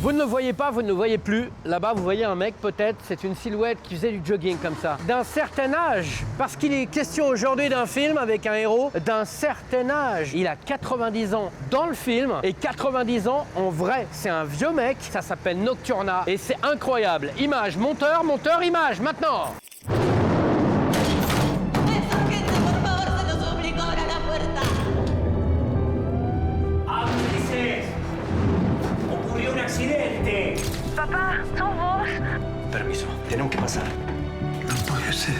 Vous ne le voyez pas, vous ne le voyez plus. Là-bas, vous voyez un mec, peut-être, c'est une silhouette qui faisait du jogging comme ça. D'un certain âge, parce qu'il est question aujourd'hui d'un film avec un héros d'un certain âge. Il a 90 ans dans le film et 90 ans en vrai. C'est un vieux mec, ça s'appelle Nocturna et c'est incroyable. Image, monteur, image, maintenant. Papá, ¿sos vos? Permiso, tenemos que pasar. No puede ser.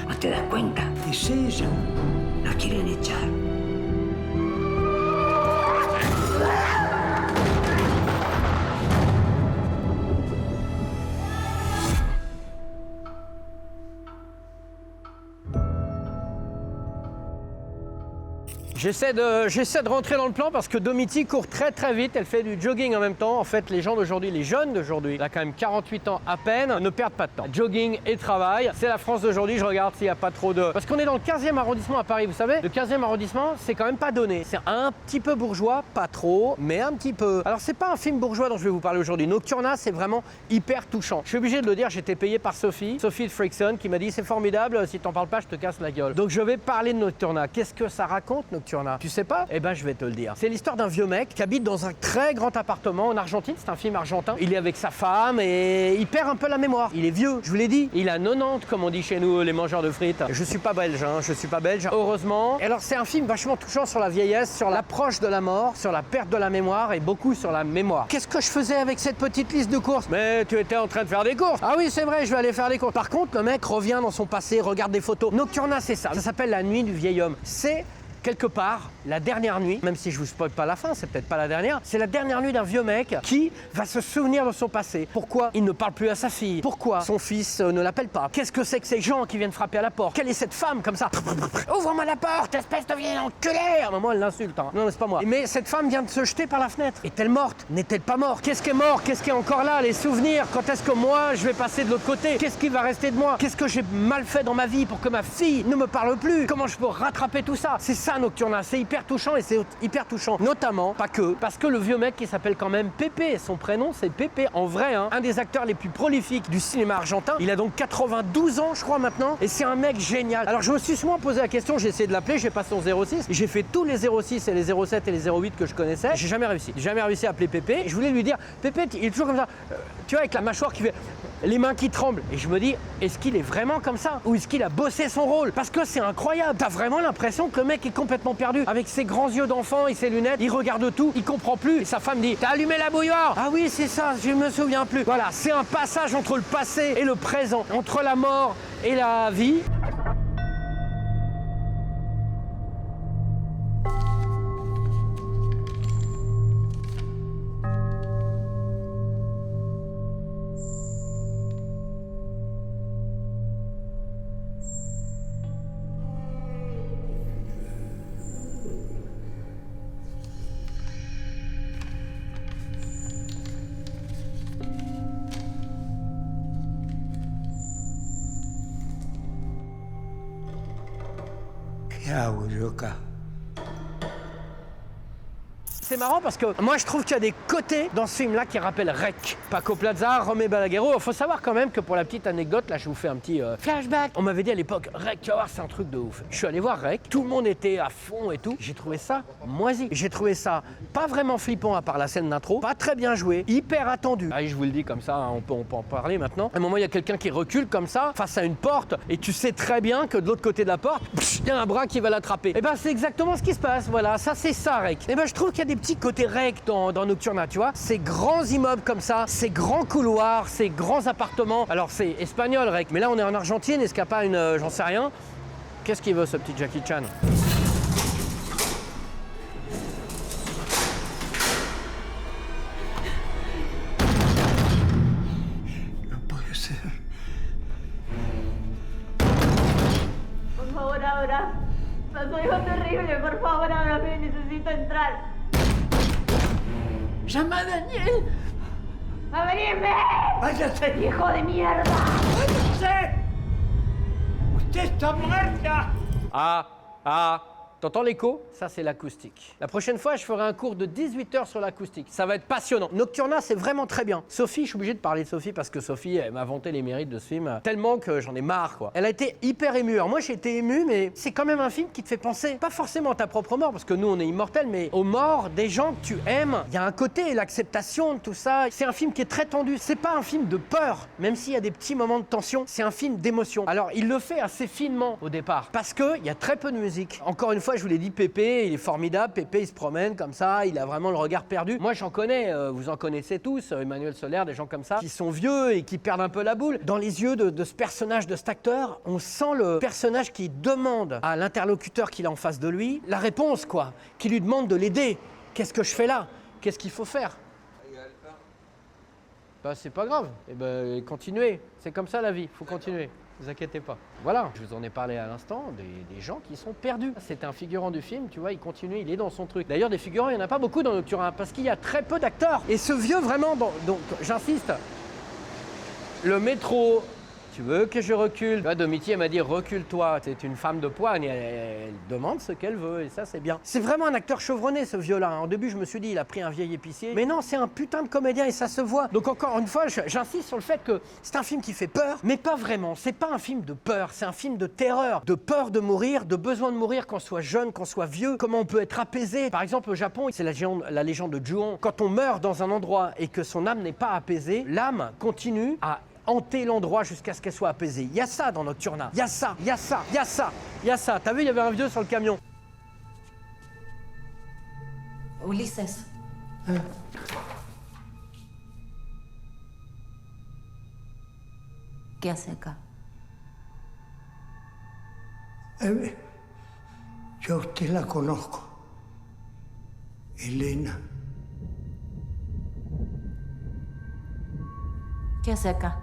¿No te das cuenta? Es ella. Nos quieren echar. J'essaie de rentrer dans le plan parce que Domiti court très vite, elle fait du jogging en même temps. En fait, les gens d'aujourd'hui, les jeunes d'aujourd'hui, elle a quand même 48 ans à peine, ne perdent pas de temps. Jogging et travail, c'est la France d'aujourd'hui, je regarde s'il n'y a pas trop de... Parce qu'on est dans le 15e arrondissement à Paris, vous savez, le 15e arrondissement, c'est quand même pas donné. C'est un petit peu bourgeois, pas trop, mais un petit peu. Alors c'est pas un film bourgeois dont je vais vous parler aujourd'hui. Nocturna, c'est vraiment hyper touchant. Je suis obligé de le dire, j'étais payé par Sophie de Frickson, qui m'a dit c'est formidable, si t'en parles pas, je te casse la gueule. Donc je vais parler de Nocturna. Qu'est-ce que ça raconte, Nocturna ? Tu sais pas? Eh ben je vais te le dire. C'est l'histoire d'un vieux mec qui habite dans un très grand appartement en Argentine, c'est un film argentin. Il est avec sa femme et il perd un peu la mémoire. Il est vieux, je vous l'ai dit. Il a 90 comme on dit chez nous les mangeurs de frites. Je suis pas belge, je suis pas belge, heureusement. Et alors c'est un film vachement touchant sur la vieillesse, sur l'approche de la mort, sur la perte de la mémoire et beaucoup sur la mémoire. Qu'est-ce que je faisais avec cette petite liste de courses? Mais tu étais en train de faire des courses. Ah oui c'est vrai, je vais aller faire des courses. Par contre le mec revient dans son passé, regarde des photos. Nocturna c'est ça. Ça s'appelle La nuit du vieil homme. C'est quelque part, la dernière nuit, même si je vous spoil pas la fin, c'est peut-être pas la dernière, c'est la dernière nuit d'un vieux mec qui va se souvenir de son passé. Pourquoi il ne parle plus à sa fille? Pourquoi son fils ne l'appelle pas? Qu'est-ce que c'est que ces gens qui viennent frapper à la porte? Quelle est cette femme comme ça? Ouvre-moi la porte, espèce de vieille enculée! À un moment, elle l'insulte. Hein. Non, c'est pas moi. Mais cette femme vient de se jeter par la fenêtre. Est-elle morte? N'est-elle pas morte? Qu'est-ce qui est mort? Qu'est-ce qui est encore là? Les souvenirs? Quand est-ce que moi, je vais passer de l'autre côté? Qu'est-ce qui va rester de moi? Qu'est-ce que j'ai mal fait dans ma vie pour que ma fille ne me parle plus? Comment je peux rattraper tout ça? C'est ça, Nocturna. C'est hyper touchant et c'est hyper touchant. Notamment, pas que, parce que le vieux mec qui s'appelle quand même Pépé, son prénom c'est Pépé, en vrai, hein, un des acteurs les plus prolifiques du cinéma argentin. Il a donc 92 ans, je crois, maintenant, et c'est un mec génial. Alors je me suis souvent posé la question, j'ai essayé de l'appeler, j'ai passé son 06, j'ai fait tous les 06 et les 07 et les 08 que je connaissais, j'ai jamais réussi à appeler Pépé. Et je voulais lui dire, Pépé, il est toujours comme ça, tu vois, avec la mâchoire qui fait... les mains qui tremblent. Et je me dis, est-ce qu'il est vraiment comme ça? Ou est-ce qu'il a bossé son rôle? Parce que c'est incroyable. T'as vraiment l'impression que le mec est complètement perdu. Avec ses grands yeux d'enfant et ses lunettes, il regarde tout, il comprend plus. Et sa femme dit, t'as allumé la bouilloire? Ah oui, c'est ça, je me souviens plus. Voilà, c'est un passage entre le passé et le présent, entre la mort et la vie. ¿Qué hago yo acá? C'est marrant parce que moi je trouve qu'il y a des côtés dans ce film-là qui rappellent Rec. Paco Plaza, Romé Balaguerro. Il faut savoir quand même que pour la petite anecdote, là je vous fais un petit flashback. On m'avait dit à l'époque, Rec, tu vas voir, c'est un truc de ouf. Je suis allé voir Rec, tout le monde était à fond et tout. J'ai trouvé ça moisi. J'ai trouvé ça pas vraiment flippant à part la scène d'intro, pas très bien joué, hyper attendu. Ah, je vous le dis comme ça, hein, on peut en parler maintenant. À un moment, il y a quelqu'un qui recule comme ça, face à une porte, et tu sais très bien que de l'autre côté de la porte, il y a un bras qui va l'attraper. Et ben c'est exactement ce qui se passe, voilà, ça c'est ça Rec. Et ben je trouve qu'il y a des petits côtés Rec dans Nocturna, tu vois. Ces grands immeubles comme ça, ces grands couloirs, ces grands appartements. Alors c'est espagnol Rec, mais là on est en Argentine, est-ce qu'il n'y a pas une... j'en sais rien. Qu'est-ce qu'il veut ce petit Jackie Chan? No puede ser. Por favor, abra. Pasó algo terrible. Por favor, ábrame. Necesito entrar. ¡Llama a Daniel! ¡Abrime! ¡Váyase! ¡Hijo de mierda! ¡Váyase! ¡Usted está muerta! T'entends l'écho? Ça, c'est l'acoustique. La prochaine fois, je ferai un cours de 18 heures sur l'acoustique. Ça va être passionnant. Nocturna, c'est vraiment très bien. Sophie, je suis obligé de parler de Sophie parce que Sophie, elle m'a vanté les mérites de ce film tellement que j'en ai marre, quoi. Elle a été hyper émue. Alors moi, j'ai été ému, mais c'est quand même un film qui te fait penser, pas forcément à ta propre mort, parce que nous, on est immortels, mais aux morts des gens que tu aimes. Il y a un côté, l'acceptation de tout ça. C'est un film qui est très tendu. C'est pas un film de peur, même s'il y a des petits moments de tension. C'est un film d'émotion. Alors, il le fait assez finement au départ, parce qu'il y a très peu de musique. Encore une fois, je vous l'ai dit, Pépé, il est formidable. Pépé, il se promène comme ça, il a vraiment le regard perdu. Moi, j'en connais, vous en connaissez tous, Emmanuel Soler, des gens comme ça, qui sont vieux et qui perdent un peu la boule. Dans les yeux de ce personnage, de cet acteur, on sent le personnage qui demande à l'interlocuteur qu'il a en face de lui la réponse, quoi, qui lui demande de l'aider. Qu'est-ce que je fais là? Qu'est-ce qu'il faut faire? Bah, c'est pas grave. Eh ben, continuez. C'est comme ça la vie, faut continuer. Ne vous inquiétez pas. Voilà, je vous en ai parlé à l'instant, des gens qui sont perdus. C'est un figurant du film, tu vois, il continue, il est dans son truc. D'ailleurs, des figurants, il n'y en a pas beaucoup dans Nocturna, parce qu'il y a très peu d'acteurs. Et ce vieux, vraiment, donc j'insiste, le métro... Tu veux que je recule? Domiti, elle m'a dit recule-toi, c'est une femme de poigne, elle demande ce qu'elle veut et ça c'est bien. C'est vraiment un acteur chevronné ce vieux-là. Au début je me suis dit il a pris un vieil épicier, mais non c'est un putain de comédien et ça se voit. Donc encore une fois j'insiste sur le fait que c'est un film qui fait peur, mais pas vraiment. C'est pas un film de peur, c'est un film de terreur, de peur de mourir, de besoin de mourir qu'on soit jeune, qu'on soit vieux, comment on peut être apaisé. Par exemple au Japon, c'est la légende de Ju-on. Quand on meurt dans un endroit et que son âme n'est pas apaisée, l'âme continue à hanter l'endroit jusqu'à ce qu'elle soit apaisée. Il y a ça dans Nocturna. Il y a ça, il y a ça, il y a ça, il y a ça. T'as vu, il y avait un vieux sur le camion. Ulises. ¿Qué hace acá? Yo a usted la conozco. Elena. ¿Qué hace acá?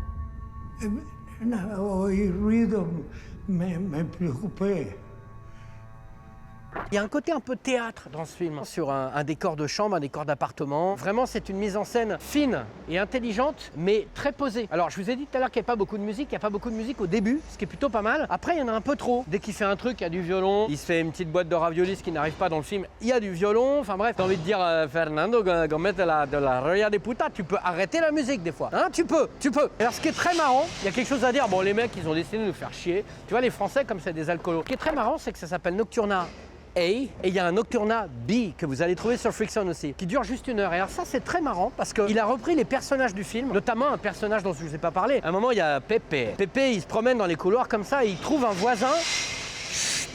Oí ruido, me preocupé. Il y a un côté un peu théâtre dans ce film, sur un décor de chambre, un décor d'appartement. Vraiment, c'est une mise en scène fine et intelligente, mais très posée. Alors, je vous ai dit tout à l'heure qu'il n'y a pas beaucoup de musique. Il n'y a pas beaucoup de musique au début, ce qui est plutôt pas mal. Après, il y en a un peu trop. Dès qu'il fait un truc, il y a du violon. Il se fait une petite boîte de raviolis qui n'arrive pas dans le film. Il y a du violon. Enfin bref, t'as envie de dire, Fernando, Gomez de la Roya de Puta, tu peux arrêter la musique des fois. Hein, tu peux. Alors, ce qui est très marrant, il y a quelque chose à dire. Bon, les mecs, ils ont décidé de nous faire chier. Tu vois, les Français, comme c'est des alcoolos. Ce qui est très marrant, c'est que ça s'appelle Nocturna A, et il y a un Nocturna B que vous allez trouver sur Freakson aussi, qui dure juste 1 heure. Et alors ça c'est très marrant parce qu'il a repris les personnages du film, notamment un personnage dont je ne vous ai pas parlé. À un moment il y a Pépé. Pépé il se promène dans les couloirs comme ça et il trouve un voisin.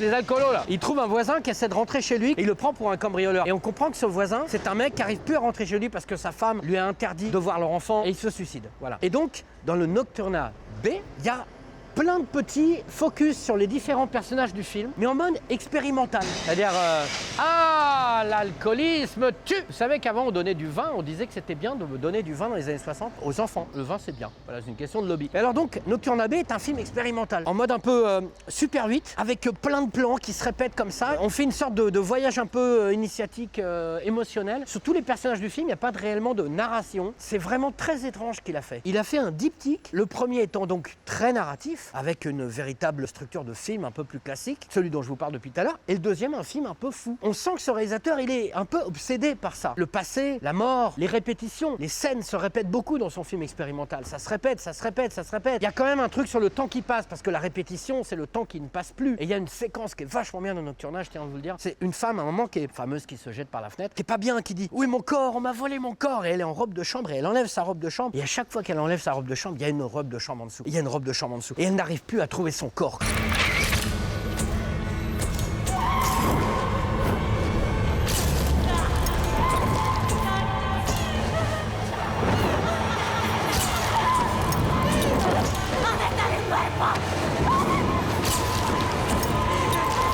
Les alcoolos là. Il trouve un voisin qui essaie de rentrer chez lui et il le prend pour un cambrioleur. Et on comprend que ce voisin, c'est un mec qui arrive plus à rentrer chez lui parce que sa femme lui a interdit de voir leur enfant et il se suicide. Voilà. Et donc dans le Nocturna B, il y a plein de petits focus sur les différents personnages du film, mais en mode expérimental. C'est-à-dire, l'alcoolisme tue. Vous savez qu'avant, on donnait du vin, on disait que c'était bien de donner du vin dans les années 60 aux enfants. Le vin, c'est bien. Voilà, c'est une question de lobby. Et alors donc, Nocturna B est un film expérimental, en mode un peu Super 8, avec plein de plans qui se répètent comme ça. On fait une sorte de voyage un peu initiatique, émotionnel. Sur tous les personnages du film, il n'y a pas réellement de narration. C'est vraiment très étrange qu'il a fait. Il a fait un diptyque, le premier étant donc très narratif, avec une véritable structure de film un peu plus classique, celui dont je vous parle depuis tout à l'heure, et le deuxième, un film un peu fou. On sent que ce réalisateur, il est un peu obsédé par ça. Le passé, la mort, les répétitions, les scènes se répètent beaucoup dans son film expérimental. Ça se répète, ça se répète, ça se répète. Il y a quand même un truc sur le temps qui passe, parce que la répétition, c'est le temps qui ne passe plus. Et il y a une séquence qui est vachement bien dans Nocturna, je tiens à vous le dire. C'est une femme, à un moment, qui est fameuse, qui se jette par la fenêtre, qui est pas bien, qui dit « Oui, mon corps, on m'a volé mon corps !» Et elle est en robe de chambre, et elle enlève sa robe de chambre. Et à chaque fois qu'elle enlève sa robe de chambre, il y a une robe de chambre en dessous. Il y a une robe de chambre en dessous. Et elle n'arrive plus à trouver son corps.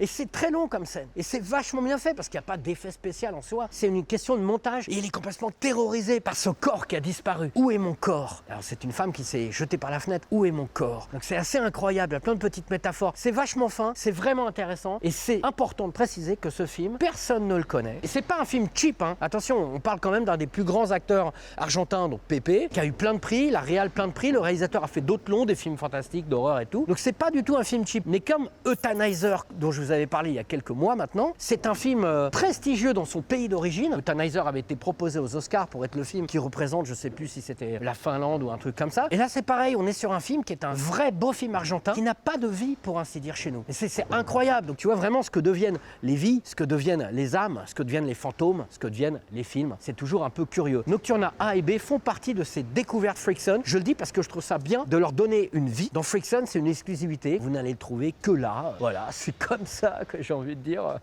Et c'est très long comme scène. Et c'est vachement bien fait parce qu'il n'y a pas d'effet spécial en soi. C'est une question de montage. Et il est complètement terrorisé par ce corps qui a disparu. Où est mon corps? Alors c'est une femme qui s'est jetée par la fenêtre. Où est mon corps? Donc c'est assez incroyable. Il y a plein de petites métaphores. C'est vachement fin. C'est vraiment intéressant. Et c'est important de préciser que ce film, personne ne le connaît. Et c'est pas un film cheap, hein. Attention, on parle quand même d'un des plus grands acteurs argentins, donc Pépé, qui a eu plein de prix. La réal plein de prix. Le réalisateur a fait d'autres longs, des films fantastiques, d'horreur et tout. Donc c'est pas du tout un film cheap. Mais comme Euthanizer, dont je vous avais avais parlé il y a quelques mois maintenant. C'est un film prestigieux dans son pays d'origine. Euthanizer avait été proposé aux Oscars pour être le film qui représente, je sais plus si c'était la Finlande ou un truc comme ça. Et là c'est pareil, on est sur un film qui est un vrai beau film argentin qui n'a pas de vie pour ainsi dire chez nous. Et c'est incroyable. Donc tu vois vraiment ce que deviennent les vies, ce que deviennent les âmes, ce que deviennent les fantômes, ce que deviennent les films. C'est toujours un peu curieux. Nocturna A et B font partie de ces découvertes Freakson. Je le dis parce que je trouve ça bien de leur donner une vie. Dans Freakson, c'est une exclusivité. Vous n'allez le trouver que là. Voilà, c'est comme ça que j'ai envie de dire.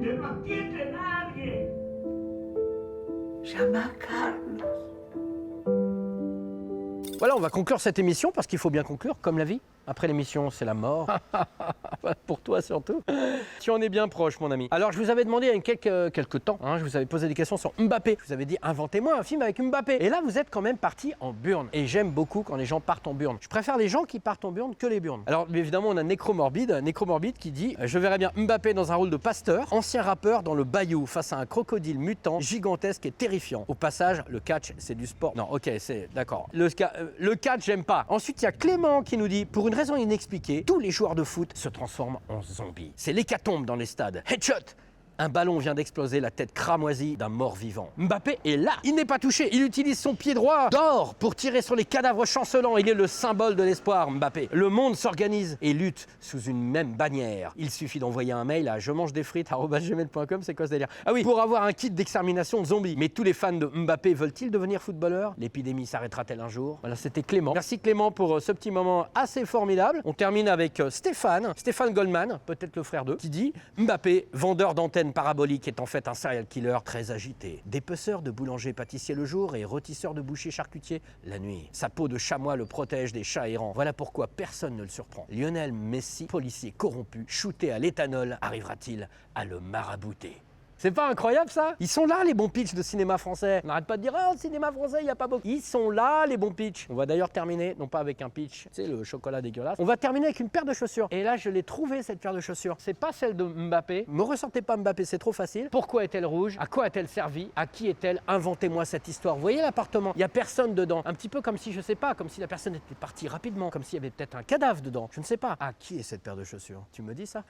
No entiende nadie. Llama a Carlos. Voilà, on va conclure cette émission parce qu'il faut bien conclure, comme la vie. Après l'émission, c'est la mort. Pour toi surtout. Tu en es bien proche, mon ami. Alors, je vous avais demandé il y a quelques temps, je vous avais posé des questions sur Mbappé. Je vous avais dit, inventez-moi un film avec Mbappé. Et là, vous êtes quand même parti en burne. Et j'aime beaucoup quand les gens partent en burne. Je préfère les gens qui partent en burne que les burnes. Alors, évidemment, on a Necromorbide qui dit, je verrais bien Mbappé dans un rôle de pasteur, ancien rappeur dans le bayou, face à un crocodile mutant, gigantesque et terrifiant. Au passage, le catch, c'est du sport. Non, ok, c'est d'accord. Le catch, j'aime pas. Ensuite, il y a Clément qui nous dit, pour une raison inexpliquée, tous les joueurs de foot se transforment en zombies. C'est l'hécatombe dans les stades. Headshot! Un ballon vient d'exploser la tête cramoisie d'un mort-vivant. Mbappé est là. Il n'est pas touché. Il utilise son pied droit d'or pour tirer sur les cadavres chancelants. Il est le symbole de l'espoir, Mbappé. Le monde s'organise et lutte sous une même bannière. Il suffit d'envoyer un mail à jemangedesfrites@gmail.com. C'est quoi ce délire? Ah oui, pour avoir un kit d'extermination de zombies. Mais tous les fans de Mbappé veulent-ils devenir footballeurs? L'épidémie s'arrêtera-t-elle un jour? Voilà, c'était Clément. Merci Clément pour ce petit moment assez formidable. On termine avec Stéphane Goldman, peut-être le frère d'eux, qui dit Mbappé, vendeur d'antennes parabolique, est en fait un serial killer très agité. Dépeceur de boulanger-pâtissier le jour et rôtisseur de boucher-charcutier la nuit. Sa peau de chamois le protège des chats errants. Voilà pourquoi personne ne le surprend. Lionel Messi, policier corrompu, shooté à l'éthanol, arrivera-t-il à le marabouter? C'est pas incroyable ça? Ils sont là les bons pitchs de cinéma français. On n'arrête pas de dire oh, cinéma français, il n'y a pas beaucoup. Ils sont là les bons pitchs. On va d'ailleurs terminer, non pas avec un pitch, tu sais, le chocolat dégueulasse. On va terminer avec une paire de chaussures. Et là, je l'ai trouvée cette paire de chaussures. C'est pas celle de Mbappé. Me ressortez pas Mbappé, c'est trop facile. Pourquoi est-elle rouge? À quoi a-t-elle servi? À qui est-elle? Inventez-moi cette histoire. Vous voyez l'appartement? Il n'y a personne dedans. Un petit peu comme si, je sais pas, comme si la personne était partie rapidement. Comme s'il y avait peut-être un cadavre dedans. Je ne sais pas. À qui est cette paire de chaussures? Tu me dis ça?